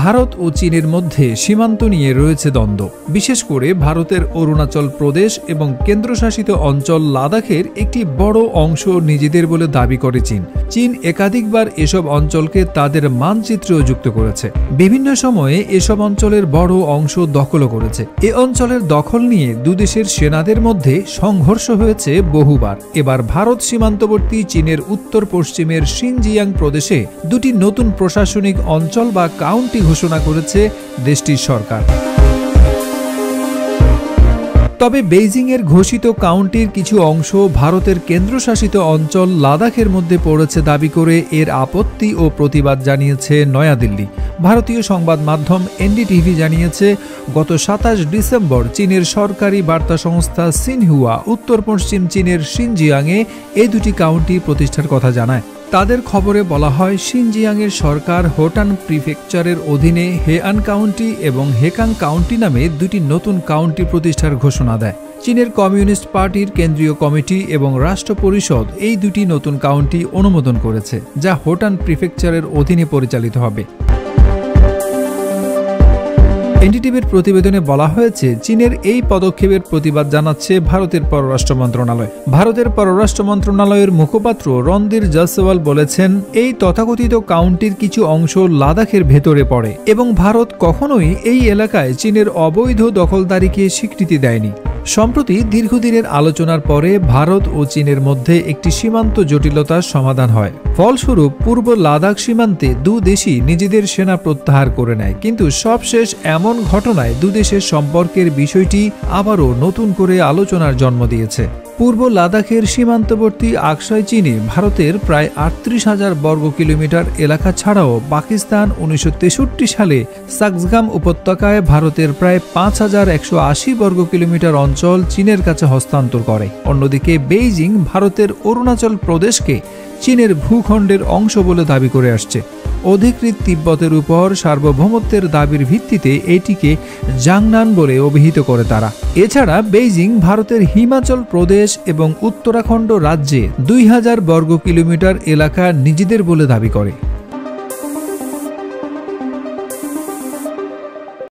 ভারত ও চীনের মধ্যে সীমান্ত নিয়ে রয়েছে দ্বন্দ্ব। বিশেষ করে ভারতের অরুণাচল প্রদেশ এবং কেন্দ্রশাসিত অঞ্চল লাদাখের একটি বড় অংশ নিজেদের বলে দাবি করে চীন। চীন একাধিকবার এসব অঞ্চলকে তাদের মানচিত্রেও যুক্ত করেছে। বিভিন্ন সময়ে এসব অঞ্চলের বড় অংশ দখলও করেছে। এ অঞ্চলের দখল নিয়ে দুদেশের সেনাদের মধ্যে সংঘর্ষ হয়েছে বহুবার। এবার ভারত সীমান্তবর্তী চীনের উত্তর পশ্চিমের শিনজিয়াং প্রদেশে দুটি নতুন প্রশাসনিক অঞ্চল বা কাউন্টি ঘোষণা করেছে দেশটির সরকার। তবে বেইজিংয়ের ঘোষিত কাউন্টির কিছু অংশ ভারতের কেন্দ্রশাসিত অঞ্চল লাদাখের মধ্যে পড়েছে দাবি করে এর আপত্তি ও প্রতিবাদ জানিয়েছে নয়াদিল্লি। ভারতীয় সংবাদ মাধ্যম এনডিটিভি জানিয়েছে, গত ২৭ ডিসেম্বর চীনের সরকারি বার্তা সংস্থা সিনহুয়া উত্তর পশ্চিম চীনের শিনজিয়াংয়ে এই দুটি কাউন্টি প্রতিষ্ঠার কথা জানায়। তাদের খবরে বলা হয়, শিনজিয়াংয়ের সরকার হোটান প্রিফেকচারের অধীনে হেআন কাউন্টি এবং হেকাং কাউন্টি নামে দুটি নতুন কাউন্টি প্রতিষ্ঠার ঘোষণা দেয়। চীনের কমিউনিস্ট পার্টির কেন্দ্রীয় কমিটি এবং রাষ্ট্র পরিষদ এই দুটি নতুন কাউন্টি অনুমোদন করেছে, যা হোটান প্রিফেকচারের অধীনে পরিচালিত হবে। এনডিটিভির প্রতিবেদনে বলা হয়েছে, চীনের এই পদক্ষেপের প্রতিবাদ জানাচ্ছে ভারতের পররাষ্ট্র মন্ত্রণালয়। ভারতের পররাষ্ট্র মন্ত্রণালয়ের মুখপাত্র রণধীর জয়সওয়াল বলেছেন, এই তথাকথিত কাউন্টির কিছু অংশ লাদাখের ভেতরে পড়ে এবং ভারত কখনোই এই এলাকায় চীনের অবৈধ দখলদারিকে স্বীকৃতি দেয়নি। সম্প্রতি দীর্ঘদিনের আলোচনার পরে ভারত ও চীনের মধ্যে একটি সীমান্ত জটিলতার সমাধান হয়। ফলস্বরূপ পূর্ব লাদাখ সীমান্তে দুদেশই নিজেদের সেনা প্রত্যাহার করে নেয়। কিন্তু সবশেষ এমন ঘটনায় দুদেশের সম্পর্কের বিষয়টি আবারও নতুন করে আলোচনার জন্ম দিয়েছে। পূর্ব লাদাখের সীমান্তবর্তী আকসাই চীনে ভারতের প্রায় ৩৮,০০০ বর্গ কিলোমিটার এলাকা ছাড়াও পাকিস্তান ১৯৬৩ সালে সাক্সগাম উপত্যকায় ভারতের প্রায় ৫,১৮০ বর্গ কিলোমিটার অঞ্চল চীনের কাছে হস্তান্তর করে। অন্যদিকে বেইজিং ভারতের অরুণাচল প্রদেশকে চীনের ভূখণ্ডের অংশ বলে দাবি করে আসছে। অধিকৃত তিব্বতের উপর সার্বভৌমত্বের দাবির ভিত্তিতে এটিকে জাংনান বলে অভিহিত করে তারা। এছাড়া বেইজিং ভারতের হিমাচল প্রদেশ এবং উত্তরাখণ্ড রাজ্যে ২,০০০ বর্গ কিলোমিটার এলাকা নিজেদের বলে দাবি করে।